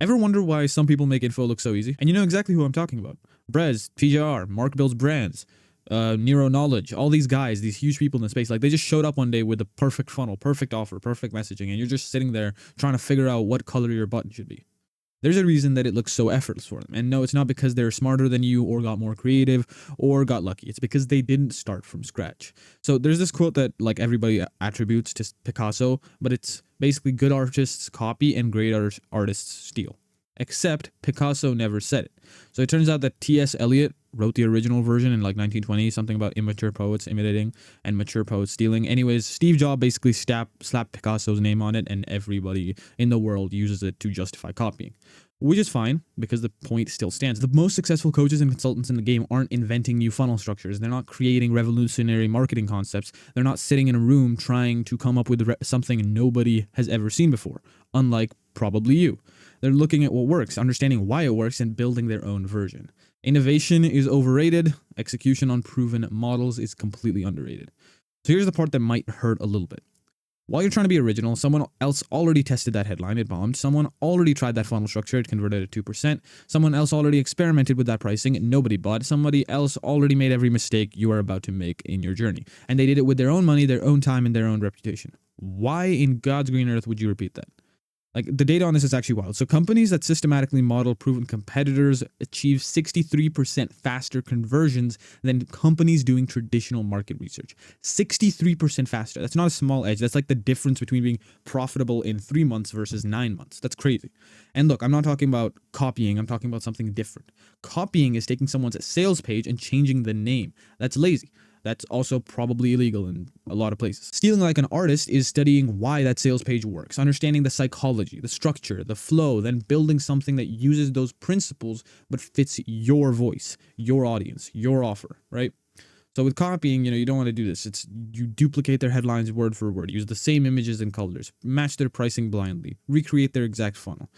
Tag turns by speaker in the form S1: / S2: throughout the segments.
S1: Ever wonder why some people make info look so easy? And you know exactly who I'm talking about. Brez, TJR, Mark Builds Brands, Nero Knowledge, all these guys, these huge people in the space, like they just showed up one day with the perfect funnel, perfect offer, perfect messaging, and you're just sitting there trying to figure out what color your button should be. There's a reason that it looks so effortless for them. And no, it's not because they're smarter than you or got more creative or got lucky. It's because they didn't start from scratch. So there's this quote that like everybody attributes to Picasso, but it's basically good artists copy and great artists steal. Except Picasso never said it. So it turns out that T.S. Eliot wrote the original version in like 1920, something about immature poets imitating and mature poets stealing. Anyways, Steve Jobs basically slapped Picasso's name on it, and everybody in the world uses it to justify copying. Which is fine, because the point still stands. The most successful coaches and consultants in the game aren't inventing new funnel structures. They're not creating revolutionary marketing concepts. They're not sitting in a room trying to come up with something nobody has ever seen before, unlike probably you. They're looking at what works, understanding why it works, and building their own version. Innovation is overrated. Execution on proven models is completely underrated. So here's the part that might hurt a little bit. While you're trying to be original, someone else already tested that headline, it bombed. Someone already tried that funnel structure, it converted at 2%. Someone else already experimented with that pricing, nobody bought. Somebody else already made every mistake you are about to make in your journey. And they did it with their own money, their own time, and their own reputation. Why in God's green earth would you repeat that? Like, the data on this is actually wild. So companies that systematically model proven competitors achieve 63% faster conversions than companies doing traditional market research. 63% faster. That's not a small edge. That's like the difference between being profitable in 3 months versus 9 months. That's crazy. And look, I'm not talking about copying. I'm talking about something different. Copying is taking someone's sales page and changing the name. That's lazy. That's also probably illegal in a lot of places. Stealing like an artist is studying why that sales page works, understanding the psychology, the structure, the flow, then building something that uses those principles but fits your voice, your audience, your offer, right? So with copying, you don't want to do this. You duplicate their headlines word for word, use the same images and colors, match their pricing blindly, recreate their exact funnel.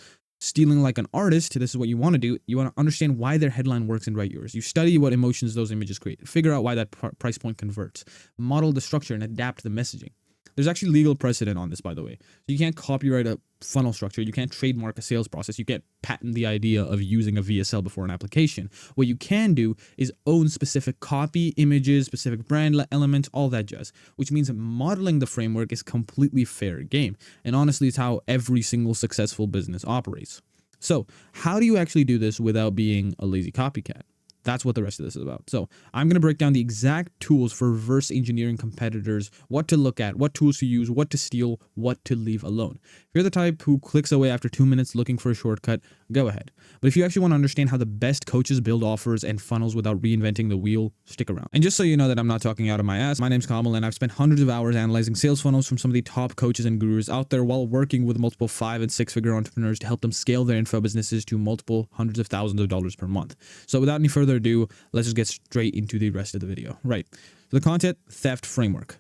S1: Stealing like an artist, this is what you want to do. You want to understand why their headline works and write yours. You study what emotions those images create. Figure out why that price point converts. Model the structure and adapt the messaging. There's actually legal precedent on this, by the way. So you can't copyright a funnel structure. You can't trademark a sales process. You can't patent the idea of using a VSL before an application. What you can do is own specific copy, images, specific brand elements, all that jazz, which means modeling the framework is completely fair game. And honestly, it's how every single successful business operates. So how do you actually do this without being a lazy copycat? That's what the rest of this is about. So I'm going to break down the exact tools for reverse engineering competitors, what to look at, what tools to use, what to steal, what to leave alone. If you're the type who clicks away after 2 minutes looking for a shortcut, go ahead. But if you actually want to understand how the best coaches build offers and funnels without reinventing the wheel, stick around. And just so you know that I'm not talking out of my ass, my name's Kamil, and I've spent hundreds of hours analyzing sales funnels from some of the top coaches and gurus out there while working with multiple 5- and 6-figure entrepreneurs to help them scale their info businesses to multiple hundreds of thousands of dollars per month. So without any further ado, let's just get straight into the rest of the video. Right. So the content theft framework.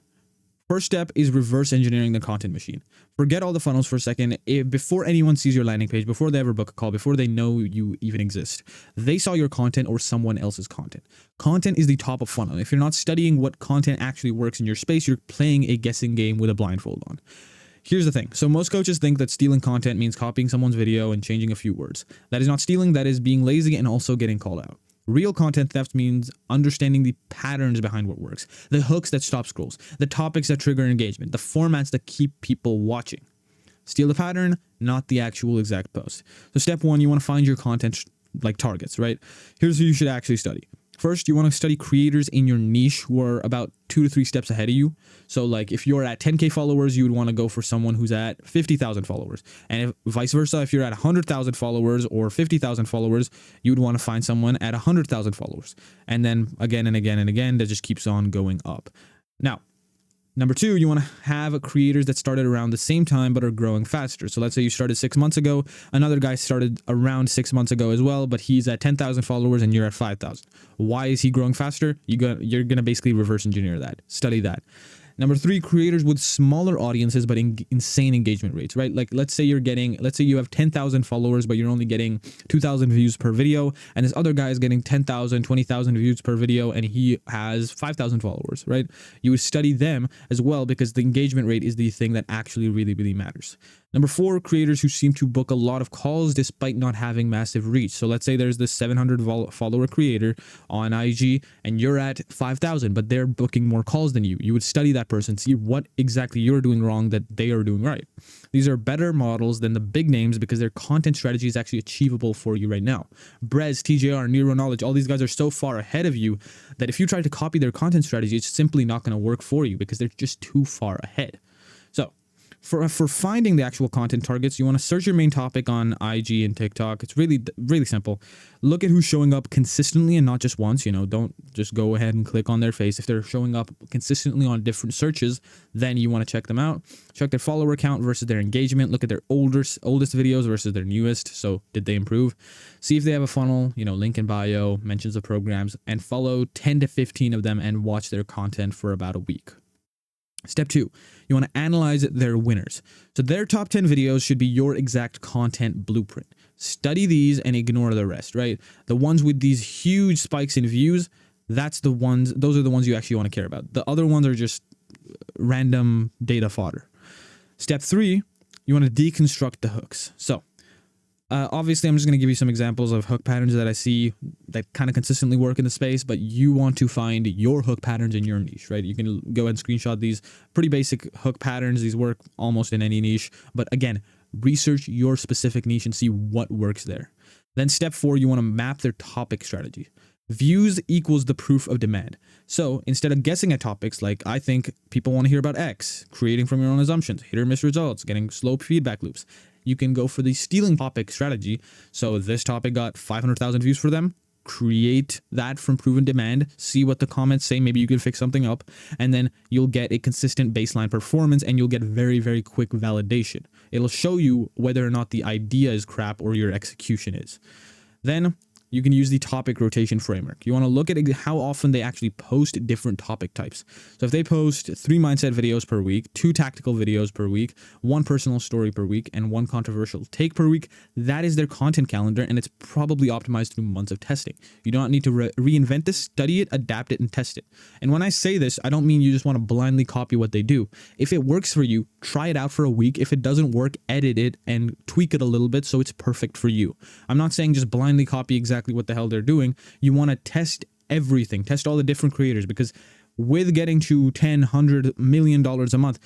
S1: First step is reverse engineering the content machine. Forget all the funnels for a second. Before anyone sees your landing page, before they ever book a call, before they know you even exist, they saw your content or someone else's content. Content is the top of funnel. If you're not studying what content actually works in your space, you're playing a guessing game with a blindfold on. Here's the thing. So most coaches think that stealing content means copying someone's video and changing a few words. That is not stealing. That is being lazy and also getting called out. Real content theft means understanding the patterns behind what works, the hooks that stop scrolls, the topics that trigger engagement, the formats that keep people watching. Steal the pattern, not the actual exact post. So step 1, you want to find your content like targets, right? Here's who you should actually study. First, you want to study creators in your niche who are about 2 to 3 steps ahead of you. So like if you're at 10K followers, you would want to go for someone who's at 50,000 followers. And if, vice versa, if you're at 100,000 followers or 50,000 followers, you would want to find someone at 100,000 followers. And then again and again and again, that just keeps on going up. Now, number 2, you want to have creators that started around the same time but are growing faster. So let's say you started 6 months ago, another guy started around 6 months ago as well, but he's at 10,000 followers and you're at 5,000. Why is he growing faster? You're going to basically reverse engineer that. Study that. Number 3, creators with smaller audiences but insane engagement rates, right? Like let's say you have 10,000 followers but you're only getting 2,000 views per video, and this other guy is getting 10,000, 20,000 views per video and he has 5,000 followers, right? You would study them as well because the engagement rate is the thing that actually really, really matters. Number 4, creators who seem to book a lot of calls despite not having massive reach. So let's say there's this 700 follower creator on IG and you're at 5,000, but they're booking more calls than you. You would study that person, see what exactly you're doing wrong that they are doing right. These are better models than the big names because their content strategy is actually achievable for you right now. Brez, TJR, Nero Knowledge, all these guys are so far ahead of you that if you try to copy their content strategy, it's simply not going to work for you because they're just too far ahead. So for finding the actual content targets, you want to search your main topic on IG and TikTok. It's really simple. Look at who's showing up consistently and not just once. Don't just go ahead and click on their face. If they're showing up consistently on different searches, then you want to check them out. Check their follower count versus their engagement. Look at their oldest videos versus their newest. So did they improve? See if they have a funnel, link in bio, mentions of programs, and follow 10 to 15 of them and watch their content for about a week. Step 2, you want to analyze their winners. So their top 10 videos should be your exact content blueprint. Study these and ignore the rest, right? The ones with these huge spikes in views, those are the ones you actually want to care about. The other ones are just random data fodder. Step 3, you want to deconstruct the hooks. So obviously, I'm just going to give you some examples of hook patterns that I see that kind of consistently work in the space, but you want to find your hook patterns in your niche, right? You can go ahead and screenshot these pretty basic hook patterns. These work almost in any niche, but again, research your specific niche and see what works there. Then step 4, you want to map their topic strategy. Views equals the proof of demand. So instead of guessing at topics like, I think people want to hear about X, creating from your own assumptions, hit or miss results, getting slow feedback loops, you can go for the stealing topic strategy. So this topic got 500,000 views for them. Create that from proven demand, see what the comments say, maybe you can fix something up, and then you'll get a consistent baseline performance and you'll get very, very quick validation. It'll show you whether or not the idea is crap or your execution is. Then you can use the topic rotation framework. You want to look at how often they actually post different topic types. So if they post 3 mindset videos per week, 2 tactical videos per week, 1 personal story per week, and 1 controversial take per week, that is their content calendar, and it's probably optimized through months of testing. You don't need to reinvent this, study it, adapt it, and test it. And when I say this, I don't mean you just want to blindly copy what they do. If it works for you, try it out for a week. If it doesn't work, edit it and tweak it a little bit so it's perfect for you. I'm not saying just blindly copy exactly what the hell they're doing. You want to test everything, test all the different creators, because with getting to $10, $100 million a month,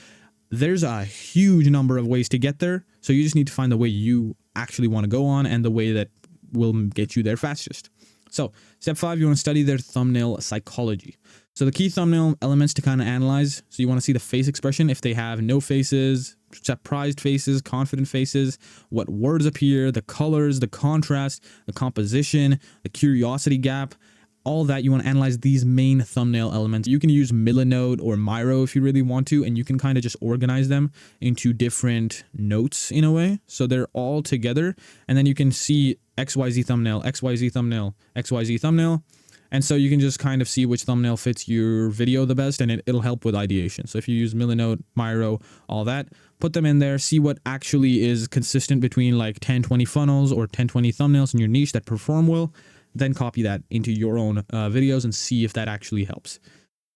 S1: there's a huge number of ways to get there. So you just need to find the way you actually want to go on and the way that will get you there fastest. So step 5, you want to study their thumbnail psychology. So the key thumbnail elements to kind of analyze. So you want to see the face expression. If they have no faces, surprised faces, confident faces, what words appear, the colors, the contrast, the composition, the curiosity gap, all that. You want to analyze these main thumbnail elements. You can use Milanote or Miro if you really want to, and you can kind of just organize them into different notes in a way. So they're all together, and then you can see XYZ thumbnail, XYZ thumbnail, XYZ thumbnail. And so you can just kind of see which thumbnail fits your video the best, and it'll help with ideation. So if you use Milanote, Miro, all that, put them in there, see what actually is consistent between like 10, 20 funnels or 10, 20 thumbnails in your niche that perform well, then copy that into your own videos and see if that actually helps.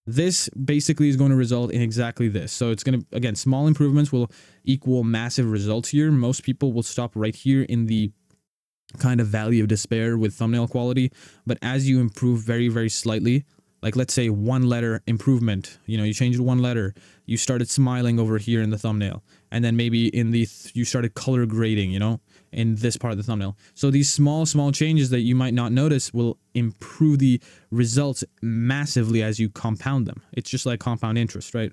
S1: This basically is going to result in exactly this. So it's going to, again, small improvements will equal massive results here. Most people will stop right here in the kind of valley of despair with thumbnail quality, but as you improve very, very slightly, like let's say 1 letter improvement, you changed 1 letter, you started smiling over here in the thumbnail, and then maybe in you started color grading, in this part of the thumbnail. So these small changes that you might not notice will improve the results massively as you compound them. It's just like compound interest, right?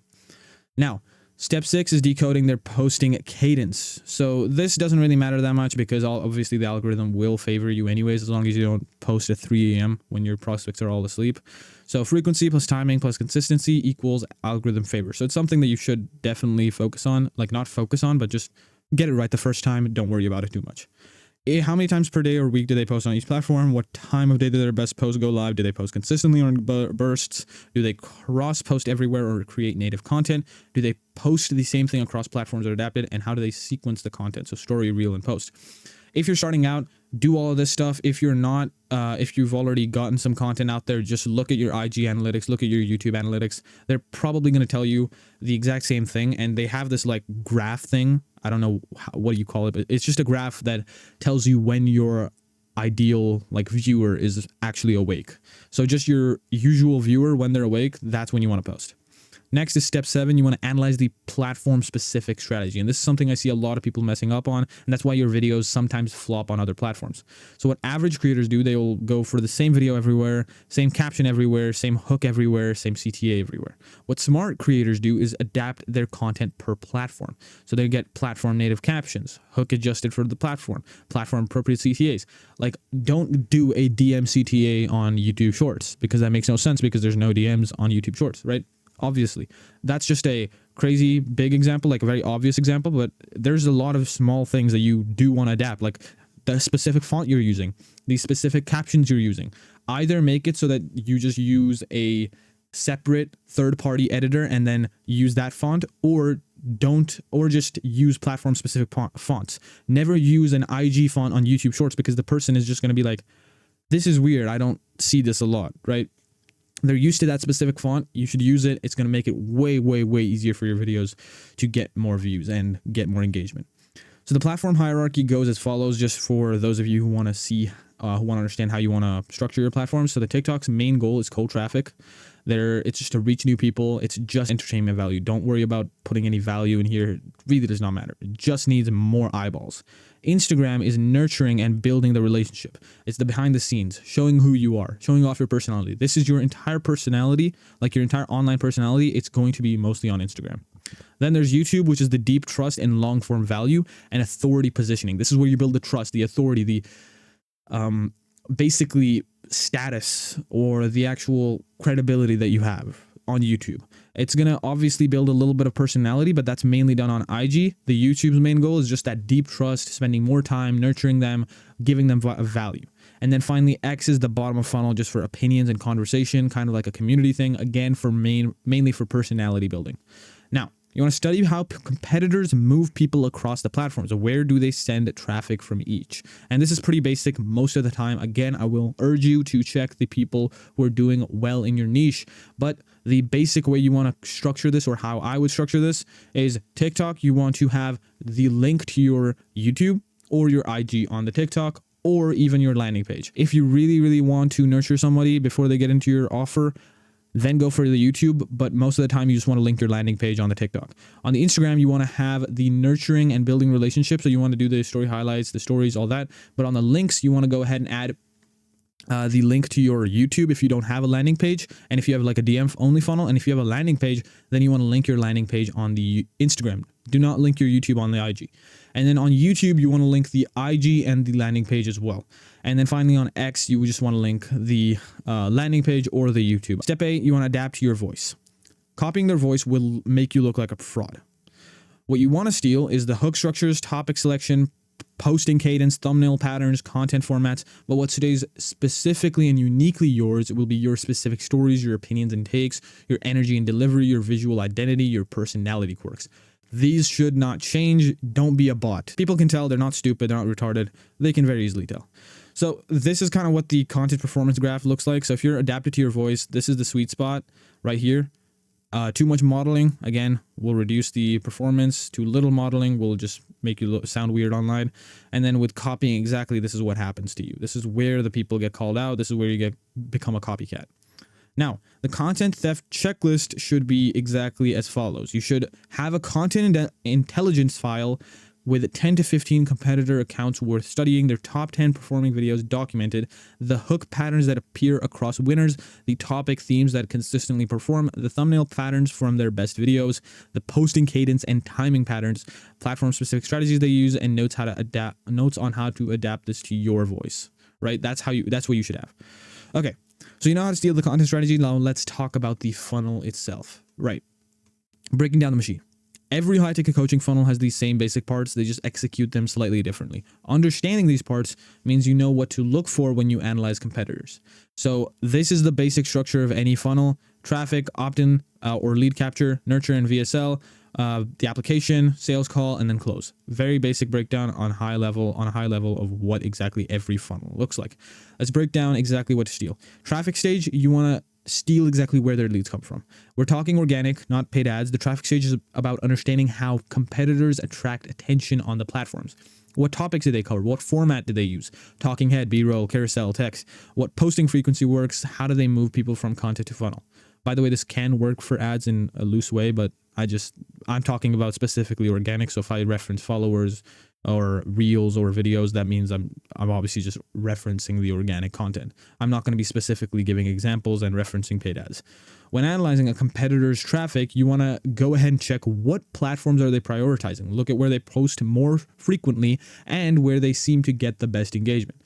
S1: Now, step 6 is decoding their posting cadence. So this doesn't really matter that much because obviously the algorithm will favor you anyways, as long as you don't post at 3 a.m. when your prospects are all asleep. So frequency plus timing plus consistency equals algorithm favor. So it's something that you should definitely focus on, like not focus on, but just get it right the first time. Don't worry about it too much. How many times per day or week do they post on each platform? What time of day do their best posts go live? Do they post consistently or in bursts? Do they cross post everywhere or create native content? Do they post the same thing across platforms or adapted? And how do they sequence the content? So story, reel, and post. If you're starting out, do all of this stuff. If you're not, if you've already gotten some content out there, just look at your IG analytics, look at your YouTube analytics. They're probably going to tell you the exact same thing. And they have this like graph thing. I don't know what do you call it, but it's just a graph that tells you when your ideal like viewer is actually awake. So just your usual viewer, when they're awake, that's when you want to post. Next is step 7. You want to analyze the platform specific strategy. And this is something I see a lot of people messing up on. And that's why your videos sometimes flop on other platforms. So what average creators do, they will go for the same video everywhere, same caption everywhere, same hook everywhere, same CTA everywhere. What smart creators do is adapt their content per platform. So they get platform native captions, hook adjusted for the platform appropriate CTAs. Like, don't do a DM CTA on YouTube Shorts, because that makes no sense, because there's no DMs on YouTube Shorts, right? Obviously, that's just a crazy big example, like a very obvious example, but there's a lot of small things that you do want to adapt, like the specific font you're using, the specific captions you're using. Either make it so that you just use a separate third-party editor and then use that font, or don't, or just use platform specific fonts. Never use an IG font on YouTube Shorts, because the person is just going to be like, this is weird, I don't see this a lot, right? They're used to that specific font. You should use it. It's going to make it way, way, way easier for your videos to get more views and get more engagement. So the platform hierarchy goes as follows, just for those of you who want to see, who want to understand how you want to structure your platform. So the TikTok's main goal is cold traffic. It's just to reach new people. It's just entertainment value. Don't worry about putting any value in here. It really does not matter. It just needs more eyeballs. Instagram is nurturing and building the relationship. It's the behind the scenes, showing who you are, showing off your personality. This is your entire personality, like your entire online personality. It's going to be mostly on Instagram. Then there's YouTube, which is the deep trust and long form value and authority positioning. This is where you build the trust, the authority, the basically status, or the actual credibility that you have on YouTube. It's going to obviously build a little bit of personality, but that's mainly done on IG. The YouTube's main goal is just that deep trust, spending more time, nurturing them, giving them value. And then finally, X is the bottom of funnel, just for opinions and conversation, kind of like a community thing, again, for mainly for personality building. Now, you want to study how competitors move people across the platforms. So where do they send traffic from each? And this is pretty basic most of the time. Again, I will urge you to check the people who are doing well in your niche. But the basic way you want to structure this, or how I would structure this, is TikTok. You want to have the link to your YouTube or your IG on the TikTok, or even your landing page. If you really, really want to nurture somebody before they get into your offer, then go for the YouTube, but most of the time you just want to link your landing page on the TikTok. On the Instagram, you want to have the nurturing and building relationships, so you want to do the story highlights, the stories, all that. But on the links, you want to go ahead and add the link to your YouTube if you don't have a landing page, and if you have like a DM only funnel, and if you have a landing page, then you want to link your landing page on the Instagram. Do not link your YouTube on the IG. And then on YouTube, you want to link the IG and the landing page as well. And then finally on X, you just want to link the landing page or the YouTube. Step 8, you want to adapt to your voice. Copying their voice will make you look like a fraud. What you want to steal is the hook structures, topic selection, posting cadence, thumbnail patterns, content formats. But what today's specifically and uniquely yours, it will be your specific stories, your opinions and takes, your energy and delivery, your visual identity, your personality quirks. These should not change. Don't be a bot. People can tell. They're not stupid. They're not retarded. They can very easily tell. So this is kind of what the content performance graph looks like. So if you're adapted to your voice, this is the sweet spot right here. Too much modeling, again, will reduce the performance. Too little modeling will just make you sound weird online. And then with copying, exactly, this is what happens to you. This is where the people get called out. This is where you become a copycat. Now, the content theft checklist should be exactly as follows. You should have a content intelligence file with 10 to 15 competitor accounts worth studying, their top 10 performing videos documented, the hook patterns that appear across winners, the topic themes that consistently perform, the thumbnail patterns from their best videos, the posting cadence and timing patterns, platform-specific strategies they use, and notes on how to adapt this to your voice. Right? That's what you should have. Okay. So you know how to steal the content strategy. Now let's talk about the funnel itself. Right. Breaking down the machine. Every high-ticket coaching funnel has these same basic parts. They just execute them slightly differently. Understanding these parts means you know what to look for when you analyze competitors. So this is the basic structure of any funnel: traffic, opt-in or lead capture, nurture and VSL, the application, sales call, and then close. Very basic breakdown on a high level of what exactly every funnel looks like. Let's break down exactly what to steal. Traffic stage, you want to steal exactly where their leads come from. We're talking organic, not paid ads. The traffic stage is about understanding how competitors attract attention on the platforms. What topics do they cover? What format do they use? Talking head, B-roll, carousel, text. What posting frequency works? How do they move people from content to funnel? By the way, this can work for ads in a loose way, but I'm talking about specifically organic. So if I reference followers or reels or videos, that means I'm obviously just referencing the organic content. I'm not going to be specifically giving examples and referencing paid ads. When analyzing a competitor's traffic, you want to go ahead and check what platforms are they prioritizing. Look at where they post more frequently and where they seem to get the best engagement.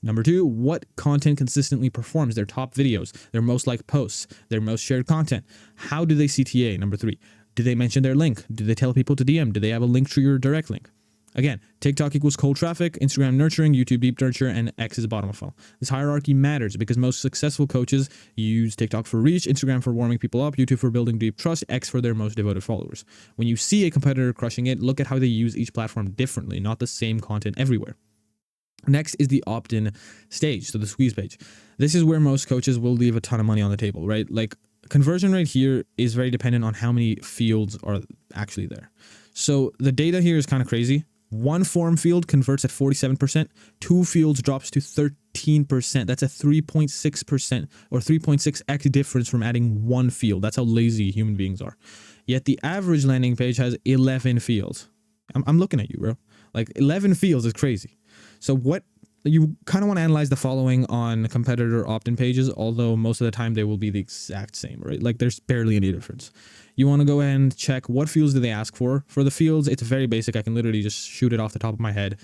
S1: Number 2, what content consistently performs, their top videos, their most liked posts, their most shared content. How do they CTA? Number 3, do they mention their link? Do they tell people to DM? Do they have a link to your direct link? Again, TikTok equals cold traffic, Instagram nurturing, YouTube deep nurture, and X is bottom of funnel. This hierarchy matters because most successful coaches use TikTok for reach, Instagram for warming people up, YouTube for building deep trust, X for their most devoted followers. When you see a competitor crushing it, look at how they use each platform differently, not the same content everywhere. Next is the opt-in stage, so the squeeze page. This is where most coaches will leave a ton of money on the table, right? Like, conversion rate here is very dependent on how many fields are actually there. So the data here is kind of crazy. 1 form field converts at 47%, 2 fields drops to 13%. That's a 3.6% or 3.6x difference from adding 1 field. That's how lazy human beings are. Yet the average landing page has 11 fields. I'm looking at you, bro. Like 11 fields is crazy. So what you kind of want to analyze the following on competitor opt-in pages, although most of the time they will be the exact same, right? Like there's barely any difference. You want to go ahead and check what fields do they ask for. For the fields, it's very basic. I can literally just shoot it off the top of my head.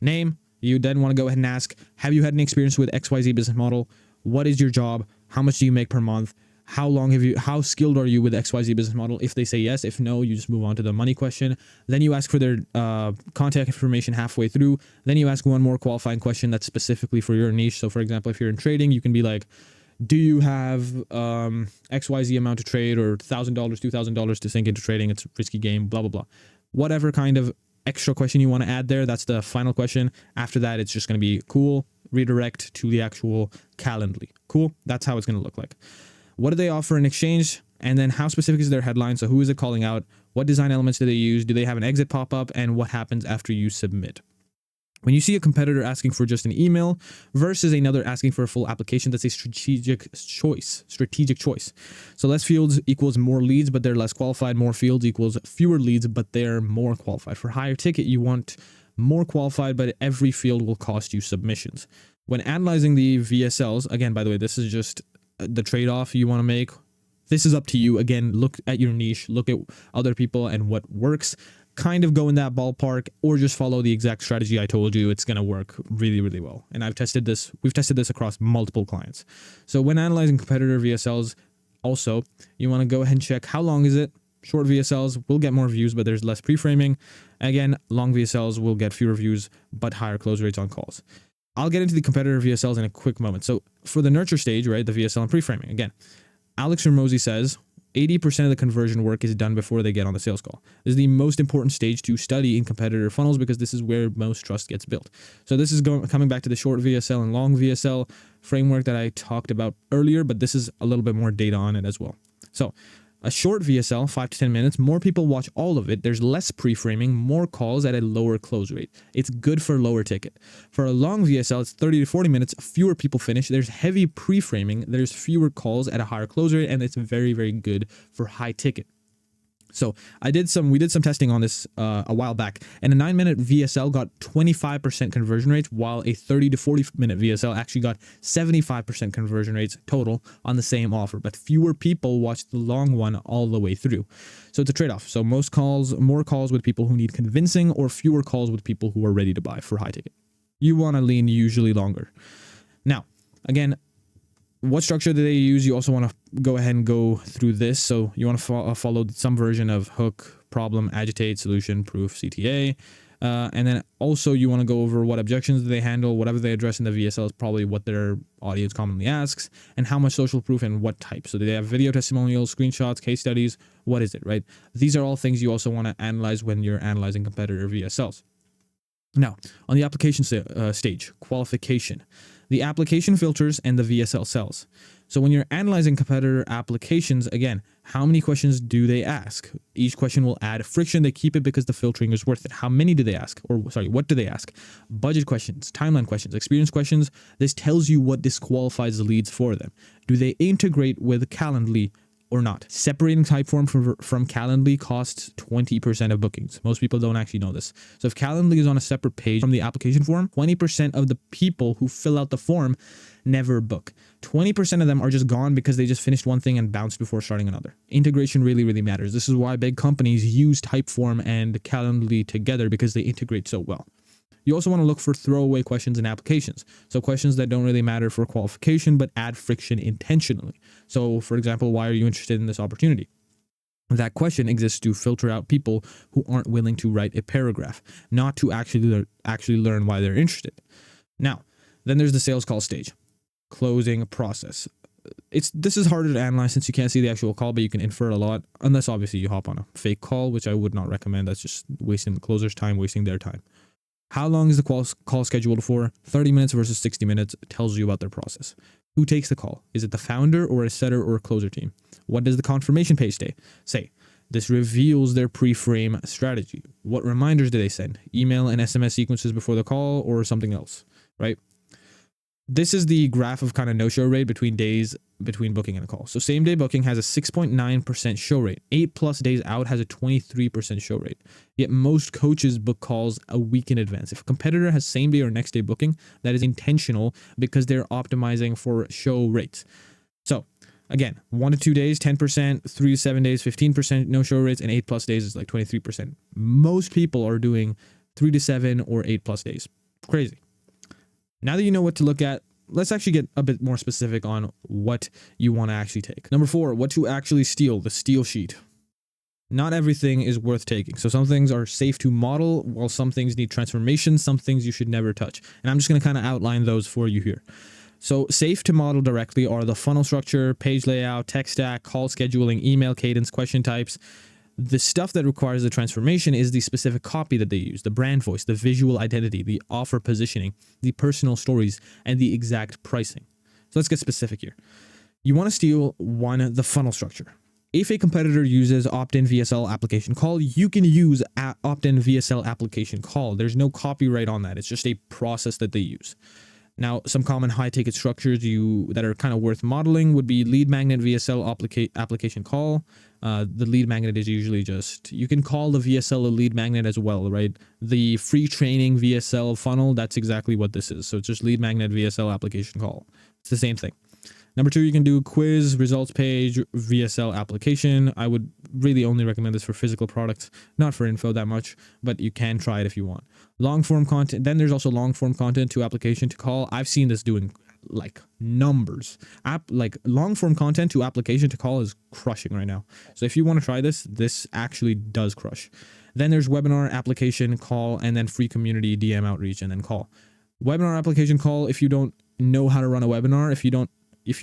S1: Name. You then want to go ahead and ask, have you had any experience with XYZ business model? What is your job? How much do you make per month? How skilled are you with XYZ business model? If they say yes, if no, you just move on to the money question. Then you ask for their contact information halfway through. Then you ask one more qualifying question that's specifically for your niche. So for example, if you're in trading, you can be like, do you have XYZ amount to trade or $1,000, $2,000 to sink into trading? It's a risky game, blah, blah, blah. Whatever kind of extra question you want to add there, that's the final question. After that, it's just going to be cool, redirect to the actual Calendly. Cool. That's how it's going to look like. What do they offer in exchange? And then how specific is their headline? So who is it calling out? What design elements do they use? Do they have an exit pop-up? And what happens after you submit? When you see a competitor asking for just an email versus another asking for a full application, that's a strategic choice. So less fields equals more leads, but they're less qualified. More fields equals fewer leads, but they're more qualified. For higher ticket, you want more qualified, but every field will cost you submissions. When analyzing the VSLs, again, by the way, this is just the trade-off you want to make. This is up to you. Again, look at your niche, look at other people and what works. Kind of go in that ballpark, or just follow the exact strategy I told you. It's going to work really, really well. And we've tested this across multiple clients. So when analyzing competitor VSLs, also, you want to go ahead and check how long is it. Short VSLs will get more views, but there's less pre-framing. Again, long VSLs will get fewer views, but higher close rates on calls. I'll get into the competitor VSLs in a quick moment. So for the nurture stage, right, the VSL and pre-framing, again, Alex Ramosi says 80% of the conversion work is done before they get on the sales call. This is the most important stage to study in competitor funnels because this is where most trust gets built. So this is coming back to the short VSL and long VSL framework that I talked about earlier, but this is a little bit more data on it as well. So a short VSL, 5 to 10 minutes, more people watch all of it. There's less pre-framing, more calls at a lower close rate. It's good for lower ticket. For a long VSL, it's 30 to 40 minutes, fewer people finish. There's heavy pre-framing, there's fewer calls at a higher close rate, and it's very, very good for high ticket. So we did some testing on this a while back, and a 9-minute VSL got 25% conversion rates, while a 30 to 40-minute VSL actually got 75% conversion rates total on the same offer. But fewer people watched the long one all the way through. So it's a trade-off. So more calls with people who need convincing, or fewer calls with people who are ready to buy for high ticket. You want to lean usually longer. Now, again, what structure do they use? You also want to go ahead and go through this. So you want to follow some version of hook, problem, agitate, solution, proof, CTA. And then also you want to go over what objections do they handle. Whatever they address in the VSL is probably what their audience commonly asks, and how much social proof and what type. So do they have video testimonials, screenshots, case studies? What is it, right? These are all things you also want to analyze when you're analyzing competitor VSLs. Now, on the application stage, qualification. The application filters and the VSL cells. So when you're analyzing competitor applications, again, how many questions do they ask? Each question will add friction. They keep it because the filtering is worth it. How many do they ask? Or sorry, what do they ask? Budget questions, timeline questions, experience questions. This tells you what disqualifies the leads for them. Do they integrate with Calendly or not? Separating Typeform from Calendly costs 20% of bookings. Most people don't actually know this. So if Calendly is on a separate page from the application form, 20% of the people who fill out the form never book. 20% of them are just gone because they just finished one thing and bounced before starting another. Integration really, really matters. This is why big companies use Typeform and Calendly together, because they integrate so well. You also want to look for throwaway questions in applications. So questions that don't really matter for qualification, but add friction intentionally. So for example, why are you interested in this opportunity? That question exists to filter out people who aren't willing to write a paragraph, not to actually learn why they're interested. Now, then there's the sales call stage, closing process. This is harder to analyze since you can't see the actual call, but you can infer a lot, unless obviously you hop on a fake call, which I would not recommend. That's just wasting the closer's time, wasting their time. How long is the call scheduled for? 30 minutes versus 60 minutes tells you about their process. Who takes the call? Is it the founder or a setter or a closer team? What does the confirmation page say? This reveals their pre-frame strategy. What reminders do they send? Email and SMS sequences before the call or something else, right? This is the graph of kind of no-show rate between days between booking and a call. So same day booking has a 6.9% show rate. 8+ days out has a 23% show rate. Yet most coaches book calls a week in advance. If a competitor has same day or next day booking, that is intentional because they're optimizing for show rates. So again, 1 to 2 days, 10%, 3 to 7 days, 15% no-show rates, and 8+ days is like 23%. Most people are doing 3 to 7 or 8+ days. Crazy. Now that you know what to look at, let's actually get a bit more specific on what you want to actually take. Number 4, what to actually steal, the steal sheet. Not everything is worth taking. So some things are safe to model, while some things need transformation, some things you should never touch. And I'm just going to kind of outline those for you here. So safe to model directly are the funnel structure, page layout, tech stack, call scheduling, email cadence, question types. The stuff that requires the transformation is the specific copy that they use, the brand voice, the visual identity, the offer positioning, the personal stories, and the exact pricing. So let's get specific here. You want to steal the funnel structure. If a competitor uses opt-in VSL application call, you can use opt-in VSL application call. There's no copyright on that. It's just a process that they use. Now, some common high-ticket structures that are kind of worth modeling would be lead magnet VSL application call. The lead magnet is usually just, you can call the VSL a lead magnet as well, right? The free training VSL funnel, that's exactly what this is. So it's just lead magnet VSL application call. It's the same thing. Number 2, you can do quiz, results page, VSL application. I would really only recommend this for physical products, not for info that much, but you can try it if you want. Long form content. Then there's also long form content to application to call. I've seen this doing like numbers. Like long form content to application to call is crushing right now. So if you want to try this actually does crush. Then there's webinar application call, and then free community DM outreach, and then call. Webinar application call, if you don't know how to run a webinar, if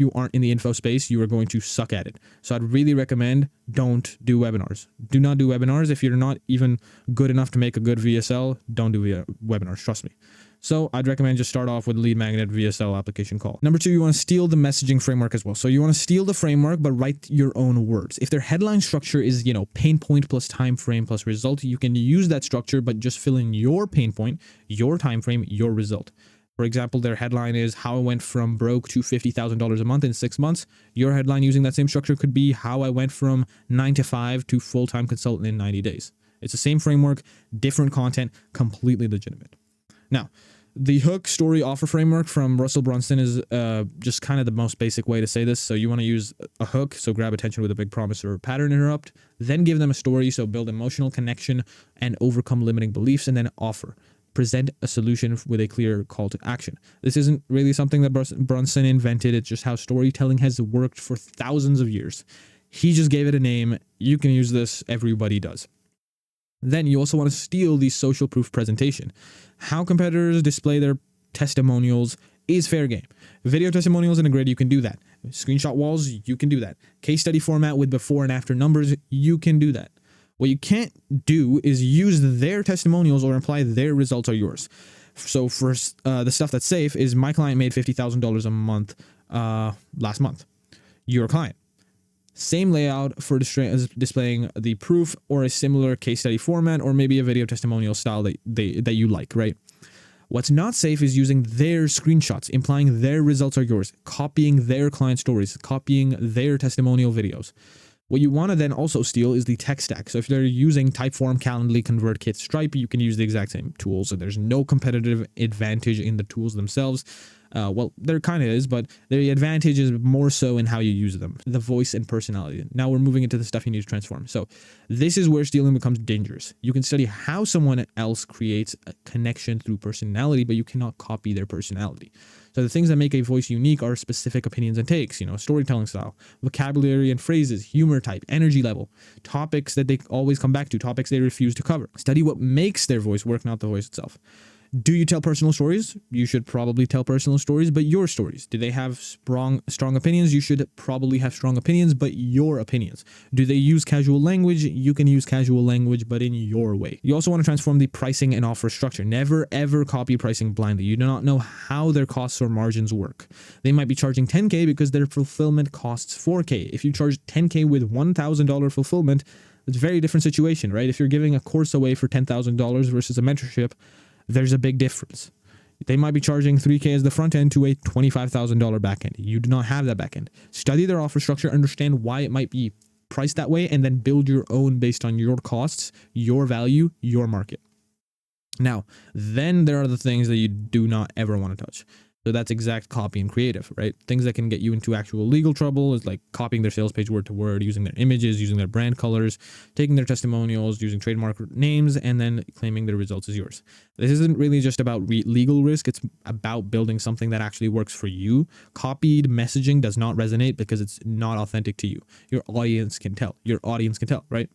S1: you aren't in the info space, you are going to suck at it. So I'd really recommend don't do webinars. Do not do webinars. If you're not even good enough to make a good VSL, don't do webinars, trust me. So I'd recommend just start off with lead magnet VSL application call. Number 2, you want to steal the messaging framework as well. So you want to steal the framework, but write your own words. If their headline structure is, pain point plus time frame plus result, you can use that structure, but just fill in your pain point, your time frame, your result. For example, their headline is how I went from broke to $50,000 a month in 6 months. Your headline using that same structure could be how I went from 9 to 5 to full-time consultant in 90 days. It's the same framework, different content, completely legitimate. Now, the hook story offer framework from Russell Brunson is just kind of the most basic way to say this. So you want to use a hook, so grab attention with a big promise or a pattern interrupt, then give them a story, so build emotional connection and overcome limiting beliefs, and then offer. Present a solution with a clear call to action. This isn't really something that Brunson invented. It's just how storytelling has worked for thousands of years. He just gave it a name. You can use this. Everybody does. Then you also want to steal the social proof presentation. How competitors display their testimonials is fair game. Video testimonials in a grid, you can do that. Screenshot walls, you can do that. Case study format with before and after numbers, you can do that. What you can't do is use their testimonials or imply their results are yours. So for the stuff that's safe is my client made $50,000 a month last month. your client. Same layout for displaying the proof, or a similar case study format, or maybe a video testimonial style that you like, right? What's not safe is using their screenshots, implying their results are yours, copying their client stories, copying their testimonial videos. What you want to then also steal is the tech stack. So if they're using Typeform, Calendly, ConvertKit, Stripe, you can use the exact same tools. So there's no competitive advantage in the tools themselves. Well, there kind of is, but the advantage is more so in how you use them, the voice and personality. Now we're moving into the stuff you need to transform. So this is where stealing becomes dangerous. You can study how someone else creates a connection through personality, but you cannot copy their personality. So the things that make a voice unique are specific opinions and takes, storytelling style, vocabulary and phrases, humor type, energy level, topics that they always come back to, topics they refuse to cover. Study what makes their voice work, not the voice itself. Do you tell personal stories? You should probably tell personal stories, but your stories. Do they have strong opinions? You should probably have strong opinions, but your opinions. Do they use casual language? You can use casual language, but in your way. You also want to transform the pricing and offer structure. Never ever copy pricing blindly. You do not know how their costs or margins work. They might be charging $10K because their fulfillment costs $4K. If you charge $10K with $1,000 fulfillment, it's a very different situation, right? If you're giving a course away for $10,000 versus a mentorship, there's a big difference. They might be charging $3K as the front end to a $25,000 back end. You do not have that back end. Study their offer structure, understand why it might be priced that way, and then build your own based on your costs, your value, your market. Now, then there are the things that you do not ever want to touch. So that's exact copy and creative, right? Things that can get you into actual legal trouble is like copying their sales page word to word, using their images, using their brand colors, taking their testimonials, using trademark names, and then claiming their results as yours. This isn't really just about legal risk. It's about building something that actually works for you. Copied messaging does not resonate because it's not authentic to you. Your audience can tell. Your audience can tell, right?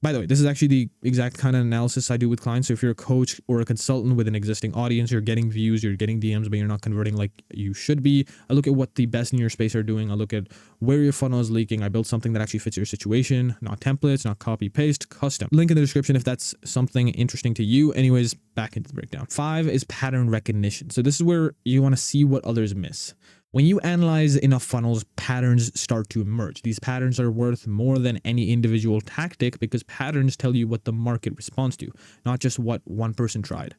S1: By the way, this is actually the exact kind of analysis I do with clients. So if you're a coach or a consultant with an existing audience, you're getting views, you're getting DMs, but you're not converting like you should be. I look at what the best in your space are doing. I look at where your funnel is leaking. I build something that actually fits your situation, not templates, not copy, paste, custom. Link in the description if that's something interesting to you. Anyways, back into the breakdown. 5 is pattern recognition. So this is where you want to see what others miss. When you analyze enough funnels, patterns start to emerge. These patterns are worth more than any individual tactic because patterns tell you what the market responds to, not just what one person tried.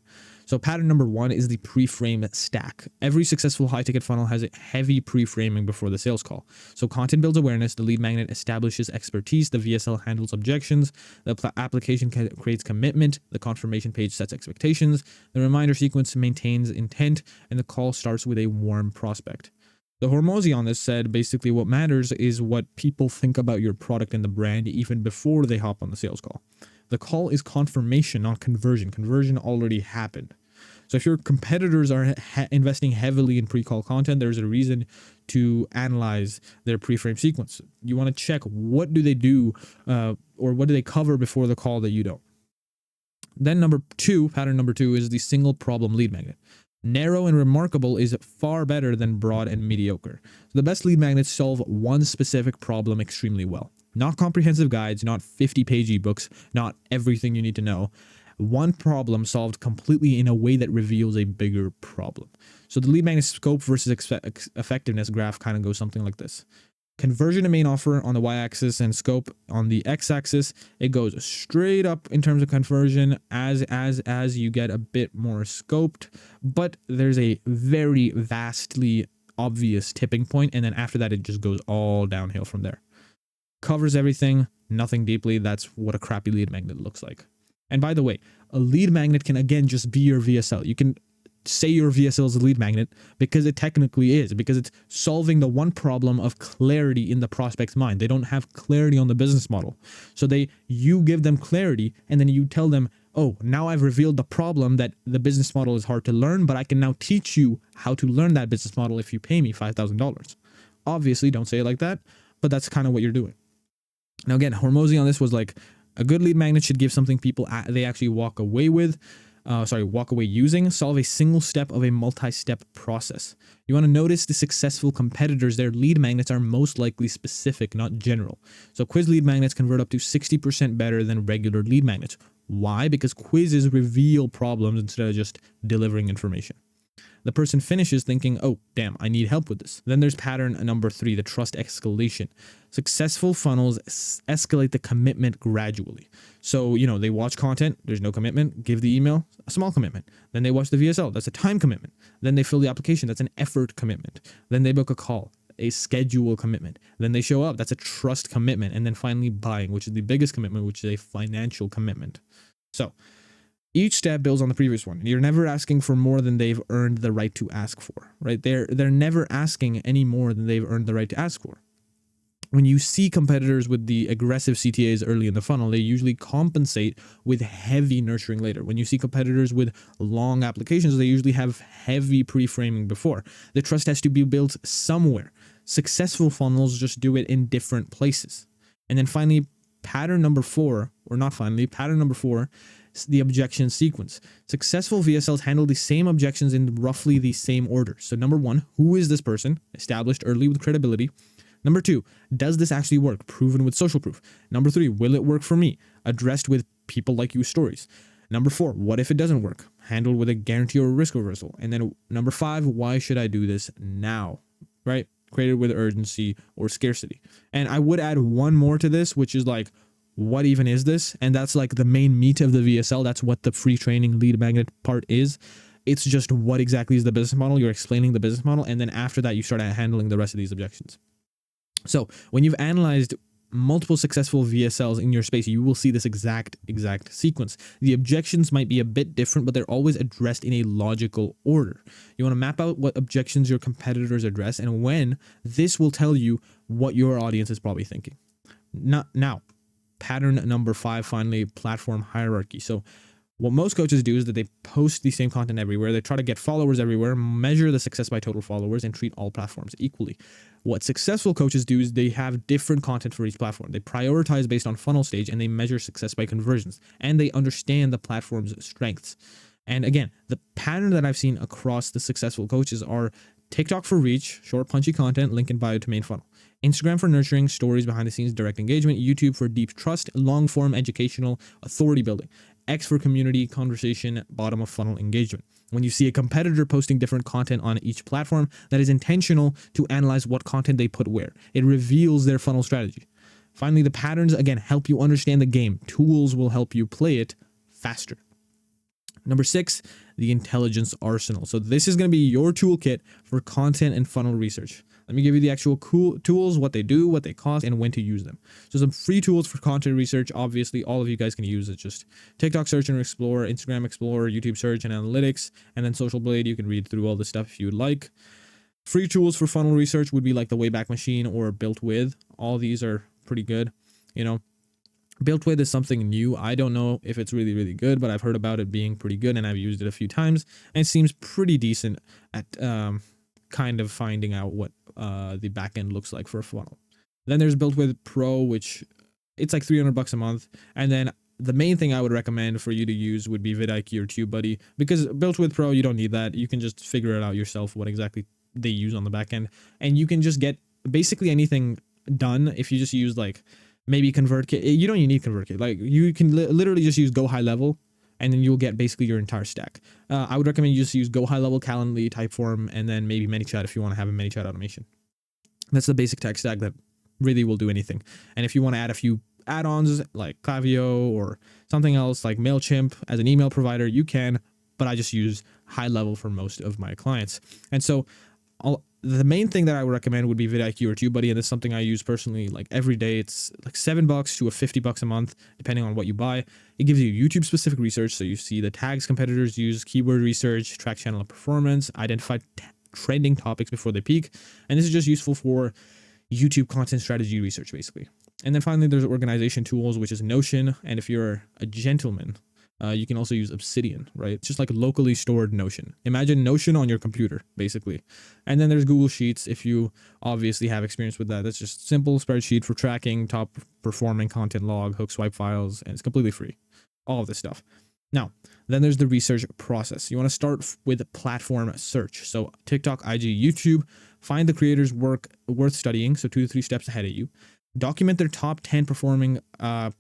S1: So pattern number 1 is the pre-frame stack. Every successful high-ticket funnel has a heavy pre-framing before the sales call. So content builds awareness, the lead magnet establishes expertise, the VSL handles objections, the application creates commitment, the confirmation page sets expectations, the reminder sequence maintains intent, and the call starts with a warm prospect. The Hormozy on this said basically what matters is what people think about your product and the brand even before they hop on the sales call. The call is confirmation, not conversion. Conversion already happened. So if your competitors are investing heavily in pre-call content, there's a reason to analyze their pre-frame sequence. You want to check what do they do or what do they cover before the call that you don't. Then pattern number 2 is the single problem lead magnet. Narrow and remarkable is far better than broad and mediocre. So the best lead magnets solve one specific problem extremely well. Not comprehensive guides, not 50-page ebooks, not everything you need to know. One problem solved completely in a way that reveals a bigger problem. So the lead magnet scope versus effectiveness graph kind of goes something like this. Conversion to main offer on the y-axis and scope on the x-axis. It goes straight up in terms of conversion as you get a bit more scoped, but there's a very vastly obvious tipping point, and then after that it just goes all downhill from there. Covers everything, nothing deeply. That's what a crappy lead magnet looks like. And by the way, a lead magnet can again just be your VSL. You can say your VSL is a lead magnet because it technically is, because it's solving the one problem of clarity in the prospect's mind. They don't have clarity on the business model. So you give them clarity and then you tell them, oh, now I've revealed the problem that the business model is hard to learn, but I can now teach you how to learn that business model if you pay me $5,000. Obviously, don't say it like that, but that's kind of what you're doing. Now, again, Hormozy on this was like a good lead magnet should give something people they actually walk away with. Walk away using, solve a single step of a multi-step process. You want to notice the successful competitors, their lead magnets are most likely specific, not general. So quiz lead magnets convert up to 60% better than regular lead magnets. Why? Because quizzes reveal problems instead of just delivering information. The person finishes thinking, oh, damn, I need help with this. Then there's pattern number 3, the trust escalation. Successful funnels escalate the commitment gradually. So, they watch content, there's no commitment, give the email, a small commitment. Then they watch the VSL, that's a time commitment. Then they fill the application, that's an effort commitment. Then they book a call, a schedule commitment. Then they show up, that's a trust commitment. And then finally buying, which is the biggest commitment, which is a financial commitment. So each step builds on the previous one. You're never asking for more than they've earned the right to ask for, right? They're never asking any more than they've earned the right to ask for. When you see competitors with the aggressive CTAs early in the funnel, they usually compensate with heavy nurturing later. When you see competitors with long applications, they usually have heavy pre-framing before. The trust has to be built somewhere. Successful funnels just do it in different places. And then finally, pattern number 4, the objection sequence. Successful VSLs handle the same objections in roughly the same order. So number 1, who is this person? Established early with credibility. Number 2, does this actually work? Proven with social proof. Number 3, will it work for me? Addressed with people like you stories. Number 4, what if it doesn't work? Handled with a guarantee or a risk reversal. And then number 5, why should I do this now? Right? Created with urgency or scarcity. And I would add one more to this, which is like, what even is this? And that's like the main meat of the VSL. That's what the free training lead magnet part is. It's just what exactly is the business model. You're explaining the business model. And then after that, you start handling the rest of these objections. So when you've analyzed multiple successful VSLs in your space, you will see this exact sequence. The objections might be a bit different, but they're always addressed in a logical order. You want to map out what objections your competitors address and when. This will tell you what your audience is probably thinking. Now, pattern number 5, finally, platform hierarchy. So what most coaches do is that they post the same content everywhere. They try to get followers everywhere, measure the success by total followers, and treat all platforms equally. What successful coaches do is they have different content for each platform. They prioritize based on funnel stage, and they measure success by conversions, and they understand the platform's strengths. And again, the pattern that I've seen across the successful coaches are TikTok for reach, short punchy content, link in bio to main funnel. Instagram for nurturing, stories behind the scenes, direct engagement. YouTube for deep trust, long form educational, authority building. X for community, conversation, bottom of funnel engagement. When you see a competitor posting different content on each platform, that is intentional to analyze what content they put where. It reveals their funnel strategy. Finally, the patterns, again, help you understand the game. Tools will help you play it faster. Number 6, the intelligence arsenal. So this is going to be your toolkit for content and funnel research. Let me give you the actual cool tools, what they do, what they cost, and when to use them. So some free tools for content research. Obviously, all of you guys can use it. Just TikTok Search and Explorer, Instagram Explorer, YouTube Search and Analytics, and then Social Blade. You can read through all this stuff if you would like. Free tools for funnel research would be like the Wayback Machine or Built With. All these are pretty good. Built With is something new. I don't know if it's really, really good, but I've heard about it being pretty good, and I've used it a few times, and it seems pretty decent at kind of finding out what the back end looks like for a funnel. Then there's Built With Pro, which it's like $300 a month. And then the main thing I would recommend for you to use would be vidIQ or TubeBuddy, because Built With Pro, you don't need that. You can just figure it out yourself, what exactly they use on the back end. And you can just get basically anything done if you just use like maybe ConvertKit. You don't even need ConvertKit. Like you can literally just use Go High Level, and then you'll get basically your entire stack. I would recommend you just use Go High Level, Calendly, Typeform, and then maybe ManyChat if you want to have a ManyChat automation. That's the basic tech stack that really will do anything. And if you want to add a few add-ons like Klaviyo or something else like MailChimp as an email provider, you can, but I just use High Level for most of my clients. And so the main thing that I would recommend would be vidIQ or TubeBuddy, and it's something I use personally like every day. It's like $7 to $50 a month, depending on what you buy. It gives you YouTube specific research, so you see the tags competitors use, keyword research, track channel performance, identify trending topics before they peak, and this is just useful for YouTube content strategy research, basically. And then finally, there's organization tools, which is Notion, and if you're a gentleman, you can also use Obsidian, right? It's just like locally stored Notion. Imagine Notion on your computer, basically. And then there's Google Sheets, if you obviously have experience with that. That's just simple spreadsheet for tracking top performing content log, hook swipe files, and it's completely free. All of this stuff. Now, then there's the research process. You want to start with platform search. So TikTok, IG, YouTube, find the creators' work worth studying, so 2 to 3 steps ahead of you. Document their top 10 performing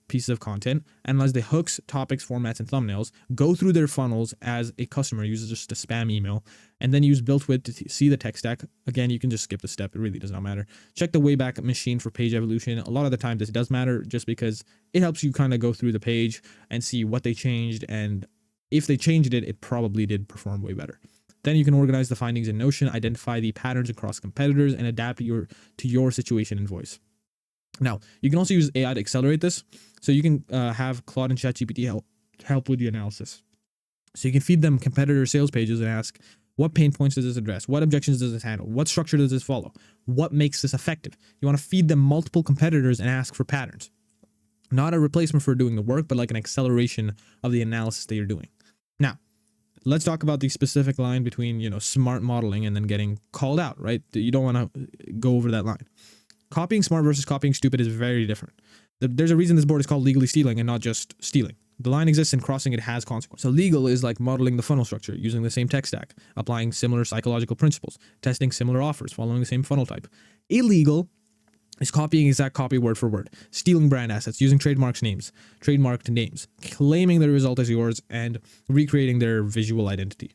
S1: pieces of content, analyze the hooks, topics, formats, and thumbnails, go through their funnels as a customer uses just a spam email, and then use BuiltWith to see the tech stack. Again, you can just skip the step. It really does not matter. Check the Wayback Machine for page evolution. A lot of the time this does matter just because it helps you kind of go through the page and see what they changed, and if they changed it, it probably did perform way better. Then you can organize the findings in Notion, identify the patterns across competitors, and adapt to your situation and voice. Now, you can also use AI to accelerate this. So you can have Claude and ChatGPT help with the analysis. So you can feed them competitor sales pages and ask, what pain points does this address? What objections does this handle? What structure does this follow? What makes this effective? You want to feed them multiple competitors and ask for patterns. Not a replacement for doing the work, but like an acceleration of the analysis that you're doing. Now, let's talk about the specific line between, smart modeling and then getting called out, right? You don't want to go over that line. Copying smart versus copying stupid is very different. There's a reason this board is called legally stealing and not just stealing. The line exists and crossing it has consequences. So legal is like modeling the funnel structure, using the same tech stack, applying similar psychological principles, testing similar offers, following the same funnel type. Illegal is copying exact copy word for word, stealing brand assets, using trademarked names, claiming the result as yours, and recreating their visual identity.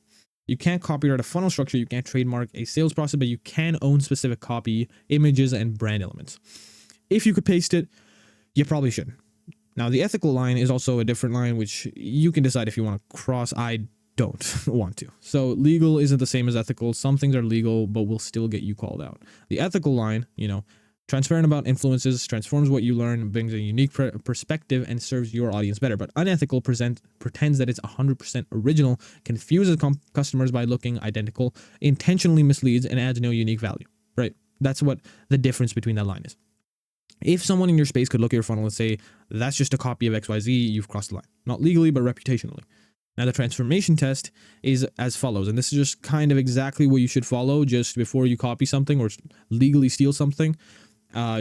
S1: You can't copyright a funnel structure, you can't trademark a sales process, but you can own specific copy, images, and brand elements. If you could paste it, you probably shouldn't. Now, the ethical line is also a different line, which you can decide if you want to cross. I don't want to. So legal isn't the same as ethical. Some things are legal, but will still get you called out. The ethical line, transparent about influences, transforms what you learn, brings a unique perspective, and serves your audience better. But unethical pretends that it's 100% original, confuses customers by looking identical, intentionally misleads, and adds no unique value, right? That's what the difference between that line is. If someone in your space could look at your funnel and say, that's just a copy of XYZ, you've crossed the line. Not legally, but reputationally. Now, the transformation test is as follows, and this is just kind of exactly what you should follow just before you copy something or legally steal something.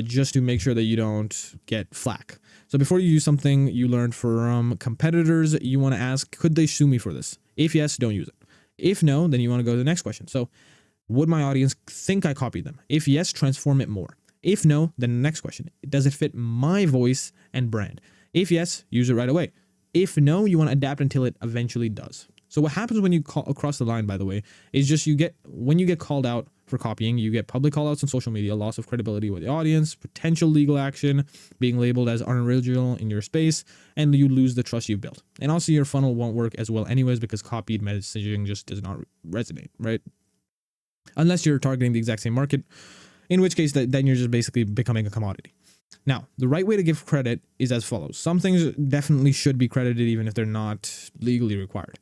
S1: Just to make sure that you don't get flack. So before you use something you learned from competitors, you want to ask, could they sue me for this? If yes, don't use it. If no, then you want to go to the next question. So would my audience think I copied them? If yes, transform it more. If no, then the next question, does it fit my voice and brand? If yes, use it right away. If no, you want to adapt until it eventually does. So what happens when you cross the line, by the way, is just when you get called out for copying, you get public callouts on social media, loss of credibility with the audience, potential legal action, being labeled as unoriginal in your space, and you lose the trust you've built. And also your funnel won't work as well anyways because copied messaging just does not resonate, right? Unless you're targeting the exact same market, in which case then you're just basically becoming a commodity. Now, the right way to give credit is as follows. Some things definitely should be credited even if they're not legally required.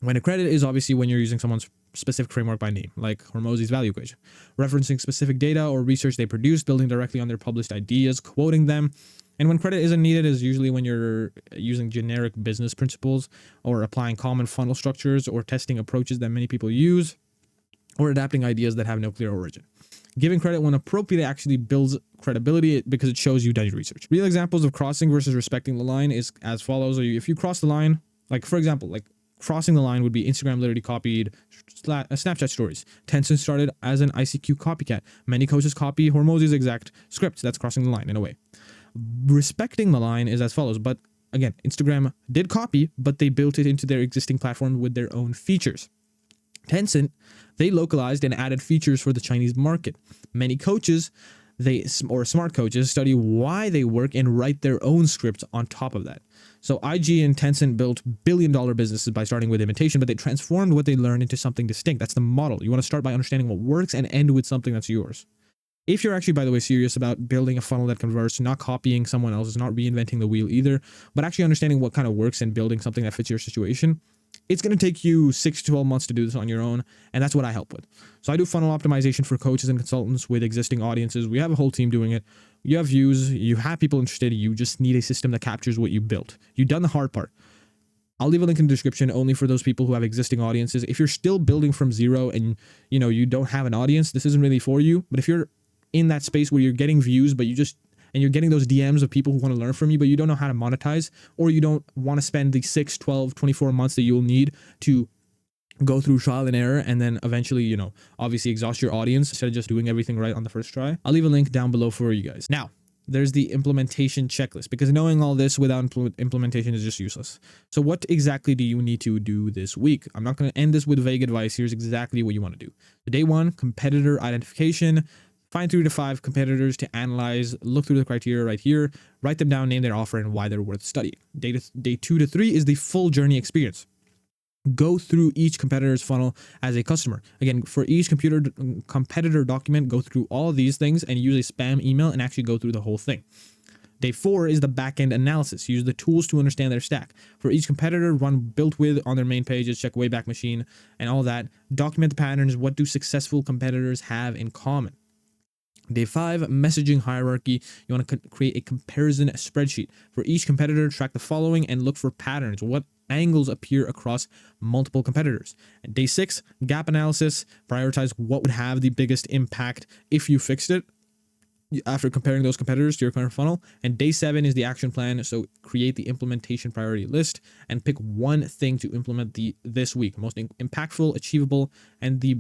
S1: When a credit is obviously when you're using someone's specific framework by name, like Hormozi's value equation, referencing specific data or research they produced, building directly on their published ideas, quoting them. And when credit isn't needed is usually when you're using generic business principles or applying common funnel structures or testing approaches that many people use or adapting ideas that have no clear origin. Giving credit when appropriate actually builds credibility because it shows you've done your research. Real examples of crossing versus respecting the line is as follows. If you cross the line, like for example, like crossing the line would be Instagram literally copied Snapchat stories. Tencent started as an ICQ copycat. Many coaches copy Hormozi's exact script. That's crossing the line in a way. Respecting the line is as follows. But again, Instagram did copy, but they built it into their existing platform with their own features. Tencent, they localized and added features for the Chinese market. Many coaches, smart coaches, study why they work and write their own scripts on top of that. So IG and Tencent built billion-dollar businesses by starting with imitation, but they transformed what they learned into something distinct. That's the model. You want to start by understanding what works and end with something that's yours. If you're actually, by the way, serious about building a funnel that converts, not copying someone else's, not reinventing the wheel either, but actually understanding what kind of works and building something that fits your situation, it's going to take you 6 to 12 months to do this on your own, and that's what I help with. So I do funnel optimization for coaches and consultants with existing audiences. We have a whole team doing it. You have views, you have people interested, you just need a system that captures what you built. You've done the hard part. I'll leave a link in the description only for those people who have existing audiences. If you're still building from zero and you don't have an audience, this isn't really for you. But if you're in that space where you're getting views, but you're getting those DMs of people who want to learn from you, but you don't know how to monetize, or you don't want to spend the 6, 12, 24 months that you'll need to go through trial and error and then eventually, obviously exhaust your audience instead of just doing everything right on the first try. I'll leave a link down below for you guys. Now, there's the implementation checklist, because knowing all this without implementation is just useless. So what exactly do you need to do this week? I'm not going to end this with vague advice. Here's exactly what you want to do. So day 1, competitor identification. Find 3 to 5 competitors to analyze, look through the criteria right here, write them down, name their offer, and why they're worth studying. Day 2 to 3 is the full journey experience. Go through each competitor's funnel as a customer. Again, for each competitor document, go through all of these things and use a spam email and actually go through the whole thing. Day 4 is the backend analysis. Use the tools to understand their stack. For each competitor, run built with on their main pages, check Wayback Machine and all that. Document the patterns. What do successful competitors have in common? Day 5, messaging hierarchy. You want to create a comparison spreadsheet. For each competitor, track the following and look for patterns. What angles appear across multiple competitors? And day 6, gap analysis. Prioritize what would have the biggest impact if you fixed it after comparing those competitors to your current funnel. And day 7 is the action plan. So create the implementation priority list and pick one thing to implement this week, most impactful, achievable, and the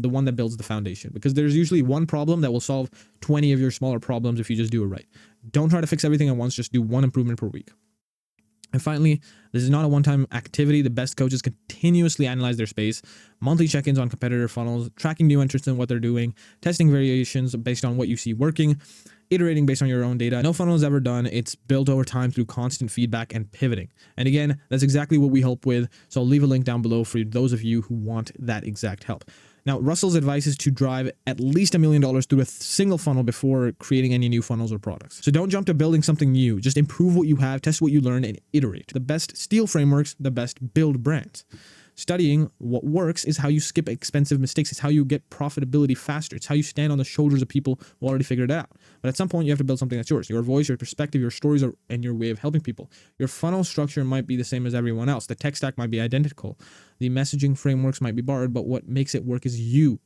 S1: one that builds the foundation, because there's usually one problem that will solve 20 of your smaller problems if you just do it right. Don't try to fix everything at once. Just do one improvement per week. And finally, this is not a one-time activity. The best coaches continuously analyze their space, monthly check-ins on competitor funnels, tracking new entrants and what they're doing, testing variations based on what you see working, iterating based on your own data. No funnel is ever done. It's built over time through constant feedback and pivoting. And again, that's exactly what we help with. So I'll leave a link down below for those of you who want that exact help. Now, Russell's advice is to drive at least $1 million through a single funnel before creating any new funnels or products. So don't jump to building something new. Just improve what you have, test what you learn, and iterate. The best steal frameworks, the best build brands. Studying what works is how you skip expensive mistakes. It's how you get profitability faster. It's how you stand on the shoulders of people who already figured it out. But at some point, you have to build something that's yours. Your voice, your perspective, your stories, and your way of helping people. Your funnel structure might be the same as everyone else. The tech stack might be identical. The messaging frameworks might be borrowed, but what makes it work is you.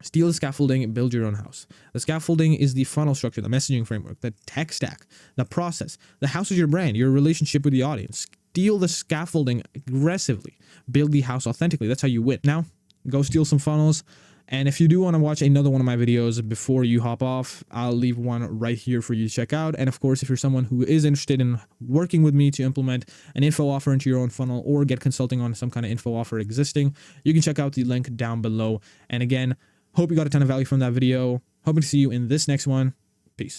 S1: Steal the scaffolding and build your own house. The scaffolding is the funnel structure, the messaging framework, the tech stack, the process. The house is your brand, your relationship with the audience. Steal the scaffolding aggressively. Build the house authentically. That's how you win. Now, go steal some funnels. And if you do want to watch another one of my videos before you hop off, I'll leave one right here for you to check out. And of course, if you're someone who is interested in working with me to implement an info offer into your own funnel or get consulting on some kind of info offer existing, you can check out the link down below. And again, hope you got a ton of value from that video. Hoping to see you in this next one. Peace.